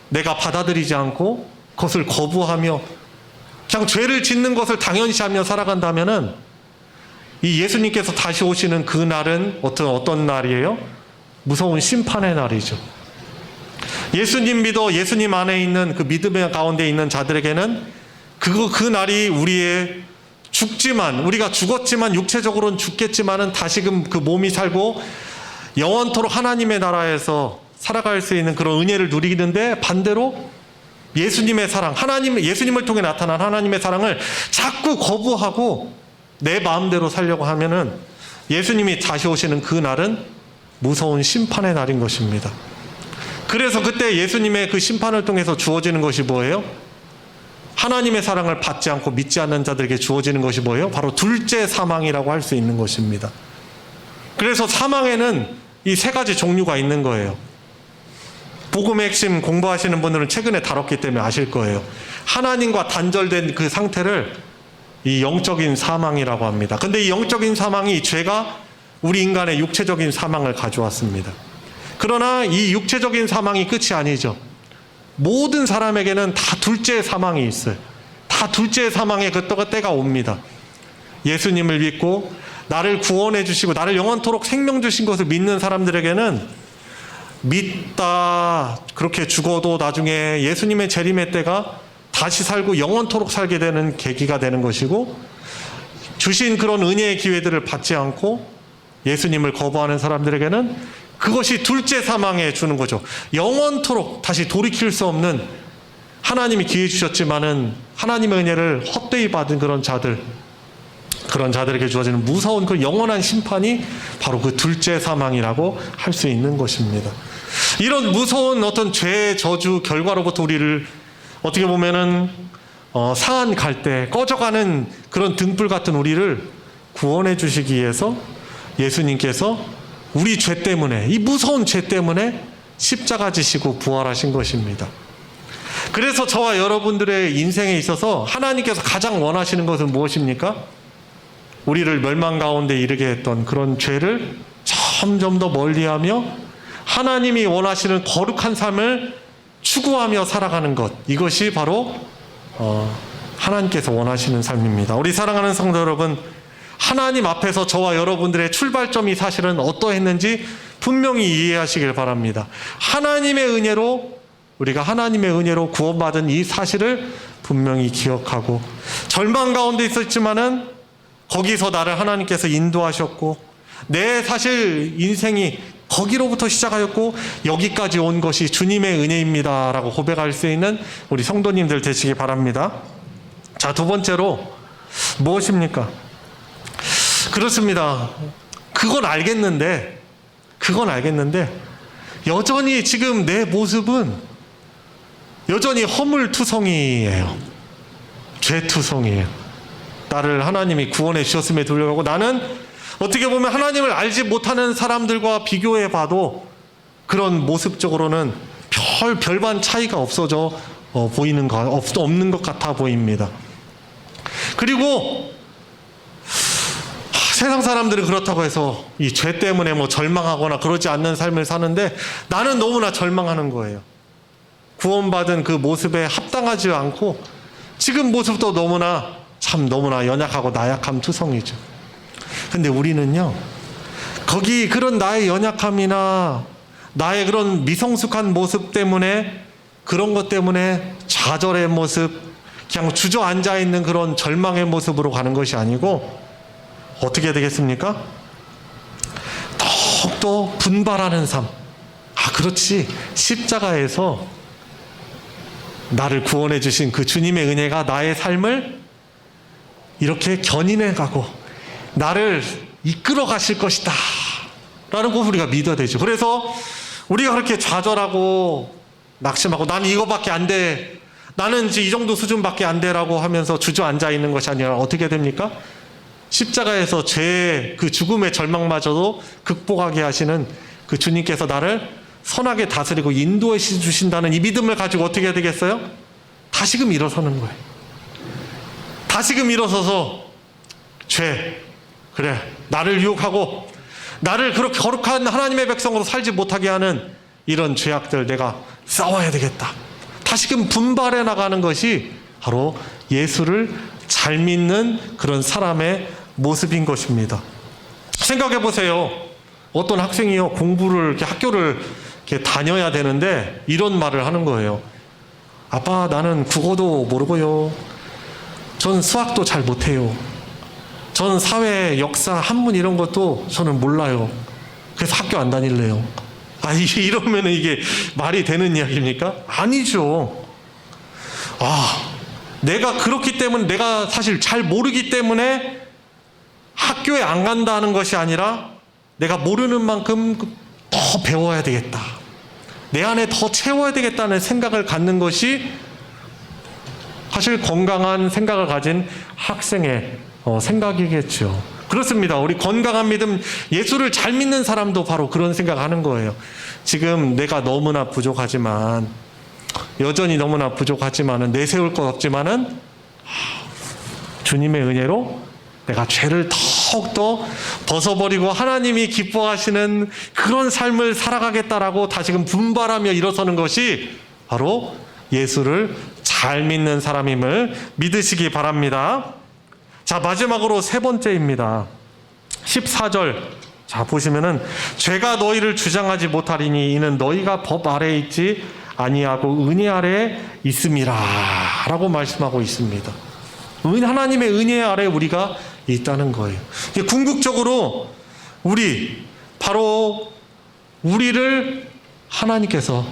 내가 받아들이지 않고 그것을 거부하며 그냥 죄를 짓는 것을 당연시하며 살아간다면은 이 예수님께서 다시 오시는 그 날은 어떤 날이에요? 무서운 심판의 날이죠. 예수님 믿어 예수님 안에 있는 그 믿음의 가운데 있는 자들에게는 그 날이 우리의 죽지만, 우리가 죽었지만 육체적으로는 죽겠지만은 다시금 그 몸이 살고 영원토록 하나님의 나라에서 살아갈 수 있는 그런 은혜를 누리는데, 반대로 예수님의 사랑, 예수님을 통해 나타난 하나님의 사랑을 자꾸 거부하고 내 마음대로 살려고 하면은 예수님이 다시 오시는 그 날은 무서운 심판의 날인 것입니다. 그래서 그때 예수님의 그 심판을 통해서 주어지는 것이 뭐예요? 하나님의 사랑을 받지 않고 믿지 않는 자들에게 주어지는 것이 뭐예요? 바로 둘째 사망이라고 할 수 있는 것입니다. 그래서 사망에는 이 세 가지 종류가 있는 거예요. 복음의 핵심 공부하시는 분들은 최근에 다뤘기 때문에 아실 거예요. 하나님과 단절된 그 상태를 이 영적인 사망이라고 합니다. 근데 이 영적인 사망이 죄가 우리 인간의 육체적인 사망을 가져왔습니다. 그러나 이 육체적인 사망이 끝이 아니죠. 모든 사람에게는 다 둘째 사망이 있어요. 다 둘째 사망의 그 때가 옵니다. 예수님을 믿고 나를 구원해 주시고 나를 영원토록 생명 주신 것을 믿는 사람들에게는 믿다 그렇게 죽어도 나중에 예수님의 재림의 때가 다시 살고 영원토록 살게 되는 계기가 되는 것이고, 주신 그런 은혜의 기회들을 받지 않고 예수님을 거부하는 사람들에게는 그것이 둘째 사망에 주는 거죠. 영원토록 다시 돌이킬 수 없는, 하나님이 기회 주셨지만은 하나님의 은혜를 헛되이 받은 그런 자들에게 주어지는 무서운 그 영원한 심판이 바로 그 둘째 사망이라고 할 수 있는 것입니다. 이런 무서운 어떤 죄의 저주 결과로부터 우리를 어떻게 보면은 상한 갈대, 꺼져가는 그런 등불 같은 우리를 구원해 주시기 위해서 예수님께서 우리 죄 때문에, 이 무서운 죄 때문에 십자가 지시고 부활하신 것입니다. 그래서 저와 여러분들의 인생에 있어서 하나님께서 가장 원하시는 것은 무엇입니까? 우리를 멸망 가운데 이르게 했던 그런 죄를 점점 더 멀리하며 하나님이 원하시는 거룩한 삶을 추구하며 살아가는 것, 이것이 바로 하나님께서 원하시는 삶입니다. 우리 사랑하는 성도 여러분, 하나님 앞에서 저와 여러분들의 출발점이 사실은 어떠했는지 분명히 이해하시길 바랍니다. 하나님의 은혜로, 우리가 하나님의 은혜로 구원받은 이 사실을 분명히 기억하고, 절망 가운데 있었지만은 거기서 나를 하나님께서 인도하셨고, 내 사실 인생이 거기로부터 시작하였고 여기까지 온 것이 주님의 은혜입니다 라고 고백할 수 있는 우리 성도님들 되시기 바랍니다. 자, 두 번째로 무엇입니까? 그렇습니다. 그건 알겠는데 여전히 지금 내 모습은 여전히 허물투성이에요. 죄투성이에요. 나를 하나님이 구원해 주셨음에 불구하고 나는 어떻게 보면 하나님을 알지 못하는 사람들과 비교해 봐도 그런 모습적으로는 별반 차이가 없어져 보이는 것, 없는 것 같아 보입니다. 그리고 세상 사람들은 그렇다고 해서 이 죄 때문에 뭐 절망하거나 그러지 않는 삶을 사는데 나는 너무나 절망하는 거예요. 구원받은 그 모습에 합당하지 않고 지금 모습도 너무나 연약하고 나약함 투성이죠. 근데 우리는요, 거기 그런 나의 연약함이나 나의 그런 미성숙한 모습 때문에, 그런 것 때문에 좌절의 모습, 그냥 주저앉아 있는 그런 절망의 모습으로 가는 것이 아니고 어떻게 되겠습니까? 더욱더 분발하는 삶. 그렇지. 십자가에서 나를 구원해 주신 그 주님의 은혜가 나의 삶을 이렇게 견인해 가고 나를 이끌어 가실 것이다 라는 걸 우리가 믿어야 되죠. 그래서 우리가 그렇게 좌절하고 낙심하고 나는 이거밖에 안 돼, 나는 이제 이 정도 수준밖에 안 돼라고 하면서 주저앉아 있는 것이 아니라 어떻게 됩니까? 십자가에서 죄의 그 죽음의 절망마저도 극복하게 하시는 그 주님께서 나를 선하게 다스리고 인도해 주신다는 이 믿음을 가지고 어떻게 해야 되겠어요? 다시금 일어서는 거예요. 다시금 일어서서 죄, 그래, 나를 유혹하고 나를 그렇게 거룩한 하나님의 백성으로 살지 못하게 하는 이런 죄악들 내가 싸워야 되겠다. 다시금 분발해 나가는 것이 바로 예수를 잘 믿는 그런 사람의 모습인 것입니다. 생각해 보세요. 어떤 학생이요, 공부를 이렇게 학교를 이렇게 다녀야 되는데 이런 말을 하는 거예요. 아빠, 나는 국어도 모르고요, 전 수학도 잘 못해요, 전 사회, 역사, 한문 이런 것도 저는 몰라요. 그래서 학교 안 다닐래요. 이러면 이게 말이 되는 이야기입니까? 아니죠. 내가 그렇기 때문에, 내가 사실 잘 모르기 때문에 학교에 안 간다는 것이 아니라 내가 모르는 만큼 더 배워야 되겠다, 내 안에 더 채워야 되겠다는 생각을 갖는 것이 사실 건강한 생각을 가진 학생의 생각이겠죠. 그렇습니다. 우리 건강한 믿음, 예수를 잘 믿는 사람도 바로 그런 생각하는 거예요. 지금 내가 너무나 부족하지만, 여전히 너무나 부족하지만은, 내세울 것 없지만은 주님의 은혜로 내가 죄를 더욱더 벗어버리고 하나님이 기뻐하시는 그런 삶을 살아가겠다라고 다시금 분발하며 일어서는 것이 바로 예수를 잘 믿는 사람임을 믿으시기 바랍니다. 자, 마지막으로 세 번째입니다. 14절. 자, 보시면은 죄가 너희를 주장하지 못하리니 이는 너희가 법 아래에 있지 아니하고 은혜 아래에 있음이라 라고 말씀하고 있습니다. 하나님의 은혜 아래에 우리가 있다는 거예요. 궁극적으로 바로 우리를 하나님께서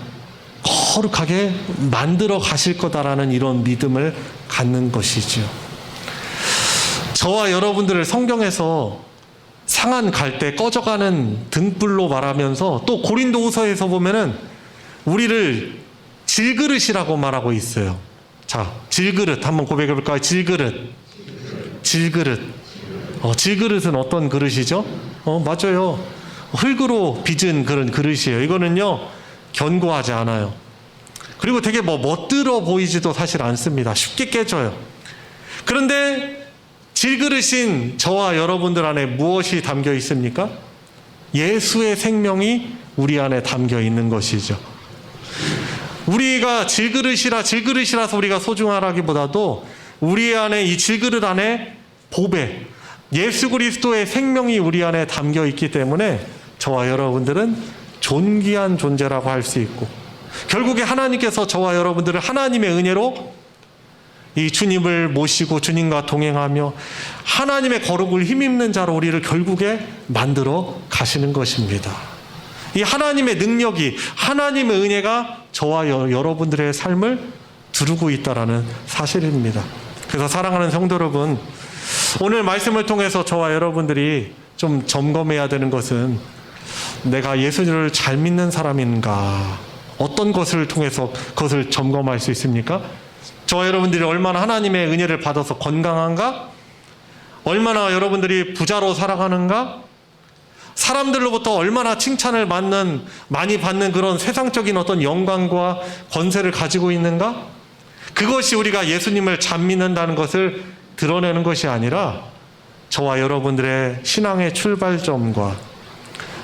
거룩하게 만들어 가실 거다라는 이런 믿음을 갖는 것이죠. 저와 여러분들을 성경에서 상한 갈대 꺼져가는 등불로 말하면서, 또 고린도후서에서 보면은 우리를 질그릇이라고 말하고 있어요. 자, 질그릇 한번 고백해 볼까요? 질그릇. 질그릇은 어떤 그릇이죠? 맞아요. 흙으로 빚은 그런 그릇이에요. 이거는요, 견고하지 않아요. 그리고 되게 멋들어 보이지도 사실 않습니다. 쉽게 깨져요. 그런데 질그릇인 저와 여러분들 안에 무엇이 담겨 있습니까? 예수의 생명이 우리 안에 담겨 있는 것이죠. 우리가 질그릇이라서 우리가 소중하라기보다도 우리 안에, 이 질그릇 안에 보배, 예수 그리스도의 생명이 우리 안에 담겨 있기 때문에 저와 여러분들은 존귀한 존재라고 할 수 있고, 결국에 하나님께서 저와 여러분들을 하나님의 은혜로 이 주님을 모시고 주님과 동행하며 하나님의 거룩을 힘입는 자로 우리를 결국에 만들어 가시는 것입니다. 이 하나님의 능력이, 하나님의 은혜가 저와 여러분들의 삶을 두르고 있다는 사실입니다. 그래서 사랑하는 성도 여러분, 오늘 말씀을 통해서 저와 여러분들이 좀 점검해야 되는 것은, 내가 예수를 잘 믿는 사람인가? 어떤 것을 통해서 그것을 점검할 수 있습니까? 저와 여러분들이 얼마나 하나님의 은혜를 받아서 건강한가? 얼마나 여러분들이 부자로 살아가는가? 사람들로부터 얼마나 칭찬을 많이 받는 그런 세상적인 어떤 영광과 권세를 가지고 있는가? 그것이 우리가 예수님을 잘 믿는다는 것을 드러내는 것이 아니라, 저와 여러분들의 신앙의 출발점과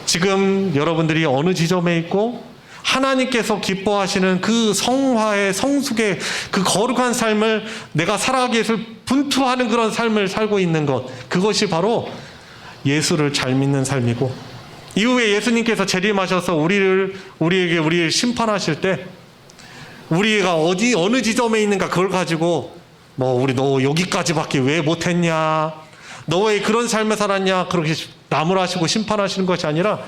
지금 여러분들이 어느 지점에 있고 하나님께서 기뻐하시는 그 성화의 성숙의 그 거룩한 삶을 내가 살아가기 위해서 분투하는 그런 삶을 살고 있는 것, 그것이 바로 예수를 잘 믿는 삶이고, 이후에 예수님께서 재림하셔서 우리를 심판하실 때 우리가 어느 지점에 있는가 그걸 가지고 우리 너 여기까지밖에 왜 못했냐, 너 왜 그런 삶을 살았냐, 그렇게 나무라시고 심판하시는 것이 아니라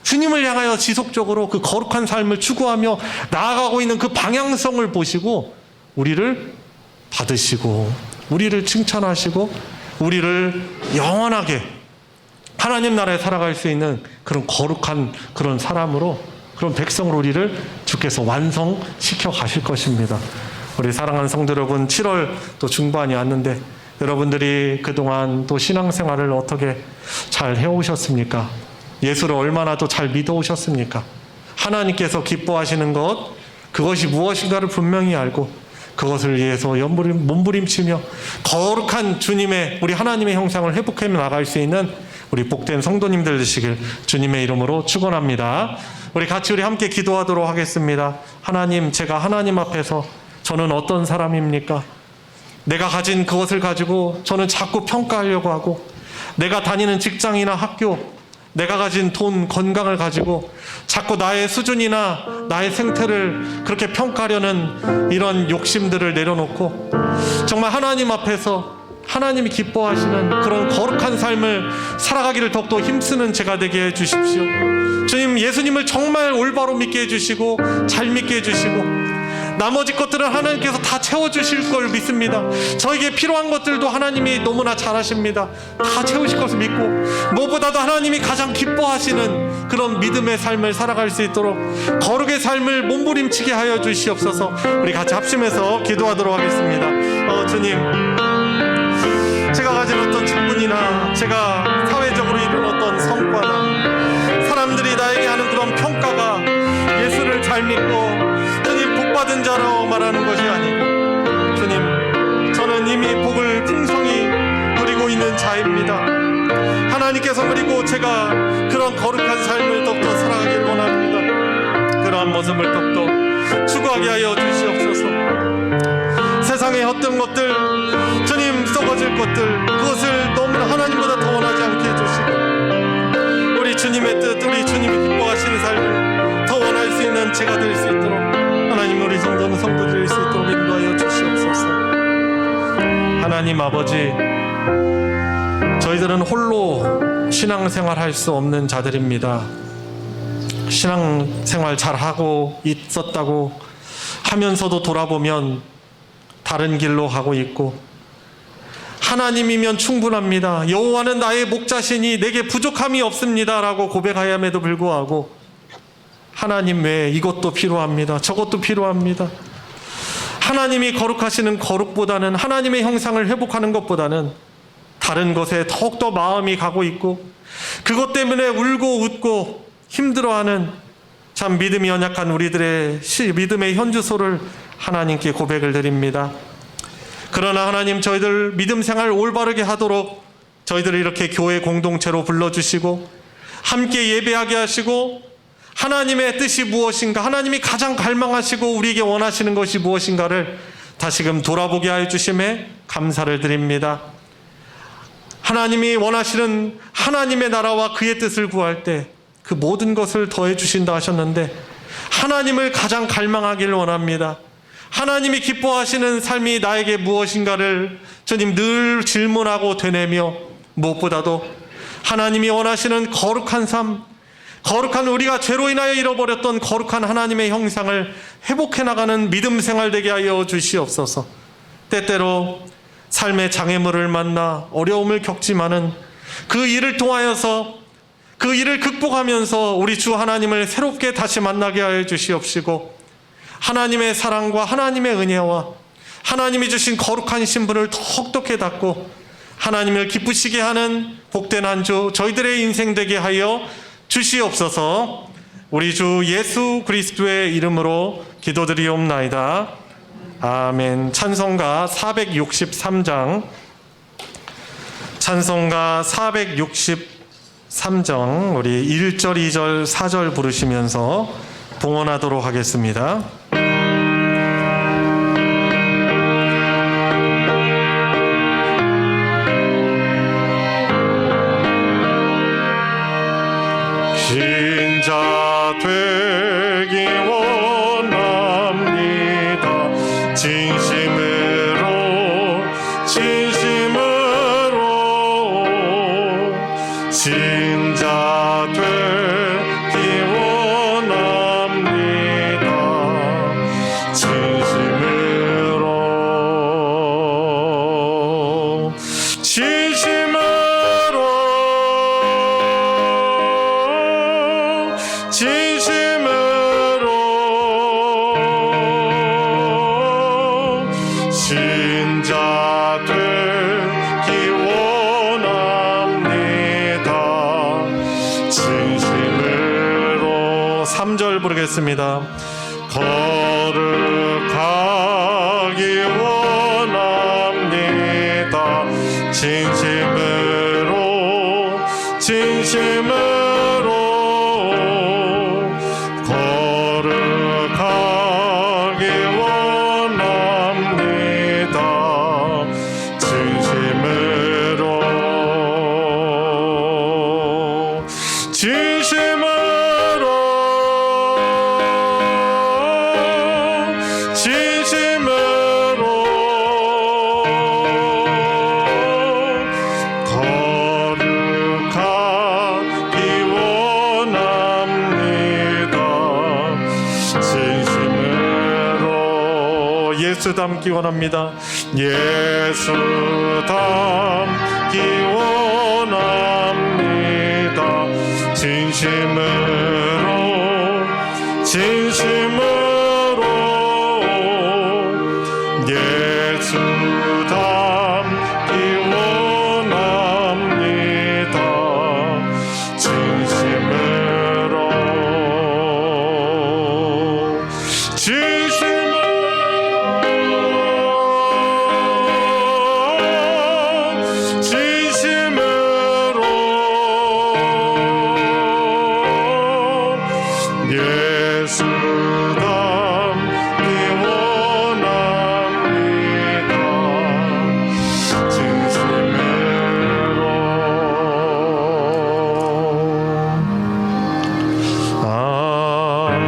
주님을 향하여 지속적으로 그 거룩한 삶을 추구하며 나아가고 있는 그 방향성을 보시고 우리를 받으시고 우리를 칭찬하시고 우리를 영원하게 하나님 나라에 살아갈 수 있는 그런 거룩한 그런 사람으로, 그런 백성으로 우리를 주께서 완성시켜 가실 것입니다. 우리 사랑하는 성도 여러분, 7월 또 중반이 왔는데 여러분들이 그동안 또 신앙생활을 어떻게 잘 해오셨습니까? 예수를 얼마나 또 잘 믿어오셨습니까? 하나님께서 기뻐하시는 것, 그것이 무엇인가를 분명히 알고 그것을 위해서 몸부림치며 거룩한 주님의, 우리 하나님의 형상을 회복해 나갈 수 있는 우리 복된 성도님들 되시길 주님의 이름으로 축원합니다. 우리 함께 기도하도록 하겠습니다. 하나님, 제가 하나님 앞에서 저는 어떤 사람입니까? 내가 가진 그것을 가지고 저는 자꾸 평가하려고 하고, 내가 다니는 직장이나 학교, 내가 가진 돈, 건강을 가지고 자꾸 나의 수준이나 나의 생태를 그렇게 평가하려는 이런 욕심들을 내려놓고, 정말 하나님 앞에서 하나님이 기뻐하시는 그런 거룩한 삶을 살아가기를 더욱더 힘쓰는 제가 되게 해주십시오. 주님, 예수님을 정말 올바로 믿게 해주시고 잘 믿게 해주시고, 나머지 것들은 하나님께서 다 채워주실 걸 믿습니다. 저에게 필요한 것들도 하나님이 너무나 잘하십니다. 다 채우실 것을 믿고, 무엇보다도 하나님이 가장 기뻐하시는 그런 믿음의 삶을 살아갈 수 있도록 거룩의 삶을 몸부림치게 하여 주시옵소서. 우리 같이 합심해서 기도하도록 하겠습니다. 주님, 제가 가진 어떤 직분이나 제가 사회적으로 이룬 어떤 성과나 사람들이 나에게 하는 그런 평가가 예수를 잘 믿고 주님 복받은 자라고 말하는 것이 아니고, 주님, 저는 이미 복을 풍성히 누리고 있는 자입니다. 하나님께서 그리고 제가 그런 거룩한 삶을 더욱더 살아가길 원합니다. 그러한 모습을 더욱더 추구하게 하여 주시옵소서. 세상의 헛된 것들, 주님, 썩어질 것들, 그것을 너무나 하나님보다 더 원하지 않게 해주시고, 우리 주님의 뜻, 우리 주님이 기뻐하시는 삶을 더 원할 수 있는 제가 될 수 있도록 하나님, 우리 성도 될 수 있도록 인도하여 주시옵소서. 하나님 아버지, 저희들은 홀로 신앙생활 할 수 없는 자들입니다. 신앙생활 잘하고 있었다고 하면서도 돌아보면 다른 길로 가고 있고, 하나님이면 충분합니다, 여호와는 나의 목자시니 내게 부족함이 없습니다 라고 고백하였음에도 불구하고 하나님 외에 이것도 필요합니다, 저것도 필요합니다. 하나님이 거룩하시는 거룩보다는, 하나님의 형상을 회복하는 것보다는 다른 것에 더욱더 마음이 가고 있고, 그것 때문에 울고 웃고 힘들어하는 참 믿음이 연약한 우리들의 믿음의 현주소를 하나님께 고백을 드립니다. 그러나 하나님, 저희들 믿음 생활 올바르게 하도록 저희들을 이렇게 교회 공동체로 불러주시고 함께 예배하게 하시고, 하나님의 뜻이 무엇인가, 하나님이 가장 갈망하시고 우리에게 원하시는 것이 무엇인가를 다시금 돌아보게 하여 주심에 감사를 드립니다. 하나님이 원하시는 하나님의 나라와 그의 뜻을 구할 때 그 모든 것을 더해 주신다 하셨는데 하나님을 가장 갈망하기를 원합니다. 하나님이 기뻐하시는 삶이 나에게 무엇인가를 주님 늘 질문하고 되뇌며 무엇보다도 하나님이 원하시는 거룩한 삶, 거룩한 우리가 죄로 인하여 잃어버렸던 거룩한 하나님의 형상을 회복해 나가는 믿음 생활 되게 하여 주시옵소서. 때때로 삶의 장애물을 만나 어려움을 겪지만은 그 일을 통하여서 그 일을 극복하면서 우리 주 하나님을 새롭게 다시 만나게 하여 주시옵시고 하나님의 사랑과 하나님의 은혜와 하나님이 주신 거룩한 신분을 더욱 깨닫고 하나님을 기쁘시게 하는 복된 한 주 저희들의 인생 되게 하여 주시옵소서. 우리 주 예수 그리스도의 이름으로 기도드리옵나이다. 아멘. 찬송가 463장, 찬송가 463장 우리 1절, 2절, 4절 부르시면서 봉헌하도록 하겠습니다. 신자 되기 원합니다. 진심으로 신자 되기 원합니다. 신자 되기 원합니다. 진심으로 3절 부르겠습니다. 거룩하기 원합니다. 진심으로 거룩하기 원합니다. 예수 닮기 원합니다. 예수 닮기 원합니다. 진심으로 예수 닮기 원합니다. 진심으로 예수 닮기 원합니다. 진심으로 아멘.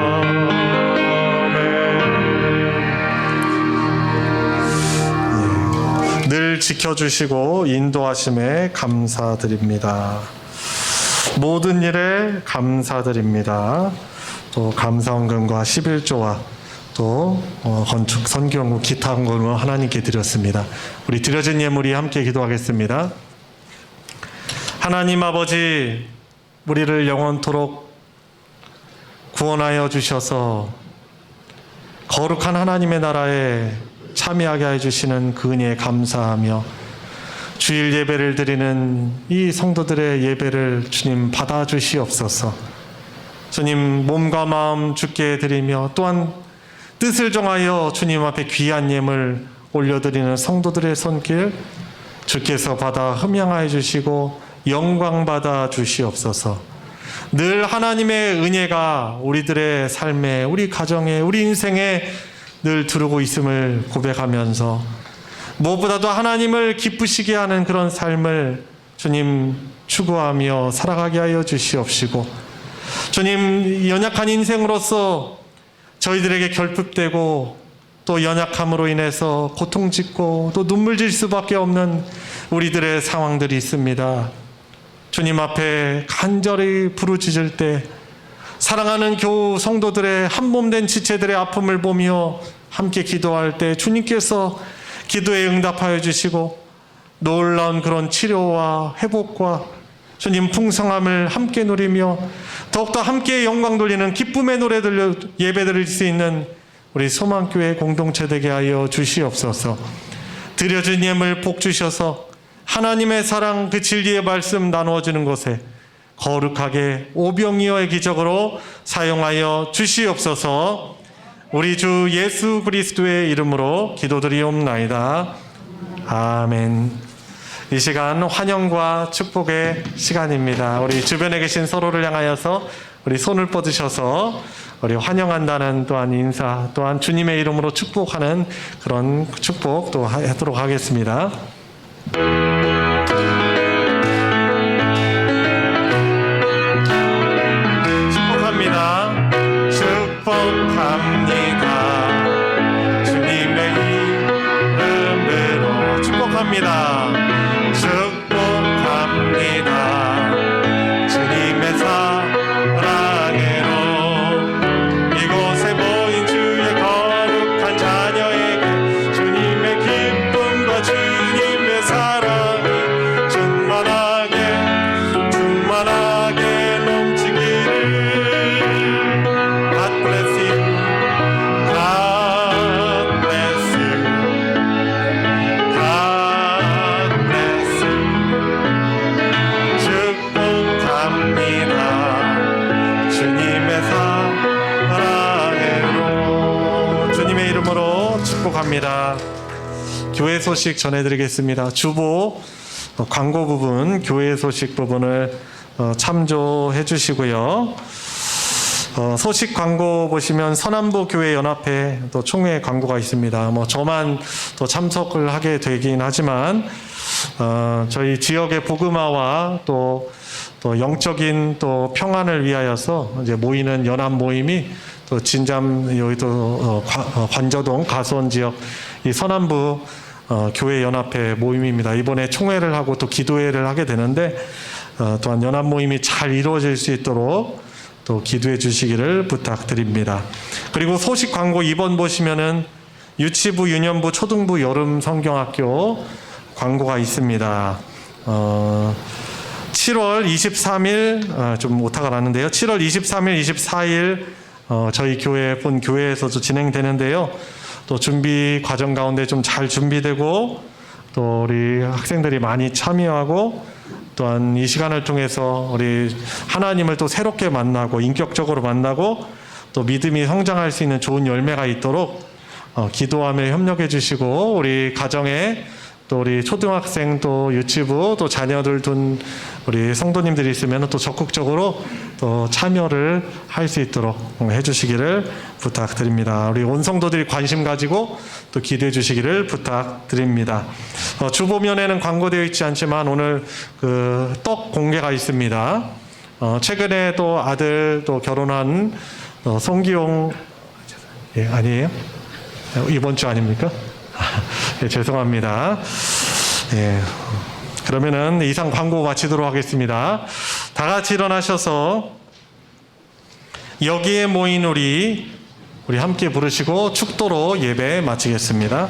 늘 지켜주시고 인도하심에 감사드립니다. 모든 일에 감사드립니다. 또 감사헌금과 11조와 또 건축 선교연구 기타 헌금을 하나님께 드렸습니다. 우리 드려진 예물이 함께 기도하겠습니다. 하나님 아버지, 우리를 영원토록 구원하여 주셔서 거룩한 하나님의 나라에 참여하게 해주시는 그 은혜에 감사하며 주일 예배를 드리는 이 성도들의 예배를 주님 받아주시옵소서. 주님 몸과 마음 주께 드리며 또한 뜻을 정하여 주님 앞에 귀한 예물 올려드리는 성도들의 손길 주께서 받아 흠양하여 주시고 영광 받아 주시옵소서. 늘 하나님의 은혜가 우리들의 삶에, 우리 가정에, 우리 인생에 늘 두르고 있음을 고백하면서 무엇보다도 하나님을 기쁘시게 하는 그런 삶을 주님 추구하며 살아가게 하여 주시옵시고 주님, 연약한 인생으로서 저희들에게 결핍되고 또 연약함으로 인해서 고통짓고 또 눈물 질 수밖에 없는 우리들의 상황들이 있습니다. 주님 앞에 간절히 부르짖을 때 사랑하는 교우 성도들의 한몸된 지체들의 아픔을 보며 함께 기도할 때 주님께서 기도에 응답하여 주시고 놀라운 그런 치료와 회복과 주님 풍성함을 함께 누리며 더욱더 함께 영광 돌리는 기쁨의 노래 들려 예배 드릴 수 있는 우리 소망교회 공동체 되게 하여 주시옵소서. 드려진 예물 복 주셔서 하나님의 사랑 그 진리의 말씀 나누어지는 곳에 거룩하게 오병이어의 기적으로 사용하여 주시옵소서. 우리 주 예수 그리스도의 이름으로 기도드리옵나이다. 아멘. 이 시간 환영과 축복의 시간입니다. 우리 주변에 계신 서로를 향하여서 우리 손을 뻗으셔서 우리 환영한다는 또한 인사, 또한 주님의 이름으로 축복하는 그런 축복도 하도록 하겠습니다. 축복합니다. 축복합니다. 주님의 이름으로 축복합니다. 축복합니다. 주님의 사랑으로 이곳에 모인 주의 거룩한 자녀에게 주님의 기쁨과 주님의 사랑이 충만하게 넘치기를. God bless you. God bless you. God bless you. 축복합니다. 주님의 사랑으로 주님의 이름으로 축복합니다. 교회 소식 전해드리겠습니다. 주보 광고 부분, 교회 소식 부분을 참조해 주시고요. 소식 광고 보시면 서남부 교회 연합회 또 총회 광고가 있습니다. 저만 또 참석을 하게 되긴 하지만 저희 지역의 복음화와 또 영적인 또 평안을 위하여서 이제 모이는 연합 모임이 또 진잠 여의도 관저동 가수원 지역 이 서남부 교회 연합회 모임입니다. 이번에 총회를 하고 또 기도회를 하게 되는데 또한 연합 모임이 잘 이루어질 수 있도록 또 기도해 주시기를 부탁드립니다. 그리고 소식 광고 2번 보시면은 유치부, 유년부, 초등부 여름 성경학교 광고가 있습니다. 7월 23일 좀 오타가 났는데요. 7월 23일, 24일 저희 교회 본 교회에서도 진행되는데요. 또 준비 과정 가운데 좀 잘 준비되고 또 우리 학생들이 많이 참여하고 또한 이 시간을 통해서 우리 하나님을 또 새롭게 만나고 인격적으로 만나고 또 믿음이 성장할 수 있는 좋은 열매가 있도록 기도하며 협력해 주시고 우리 가정에 또 우리 초등학생 또 유치부 또 자녀들 둔 우리 성도님들이 있으면 또 적극적으로 또 참여를 할 수 있도록 해주시기를 부탁드립니다. 우리 온 성도들이 관심 가지고 또 기도해 주시기를 부탁드립니다. 주보면에는 광고되어 있지 않지만 오늘 그 떡 공개가 있습니다. 최근에 또 아들 또 결혼한 송기용 아니에요? 이번 주 아닙니까? 예, 죄송합니다. 예, 그러면은 이상 광고 마치도록 하겠습니다. 다 같이 일어나셔서 여기에 모인 우리 함께 부르시고 축도로 예배 마치겠습니다.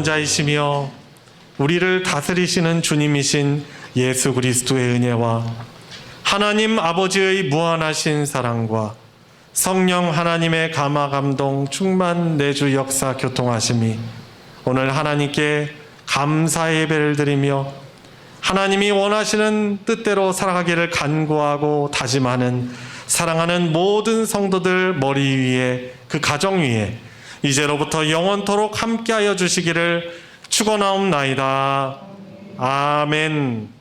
구원자이시며 우리를 다스리시는 주님이신 예수 그리스도의 은혜와 하나님 아버지의 무한하신 사랑과 성령 하나님의 감화 감동 충만 내주 역사 교통하심이 오늘 하나님께 감사의 예배를 드리며 하나님이 원하시는 뜻대로 살아가기를 간구하고 다짐하는 사랑하는 모든 성도들 머리 위에 그 가정 위에 이제로부터 영원토록 함께하여 주시기를 축원하옵나이다. 아멘.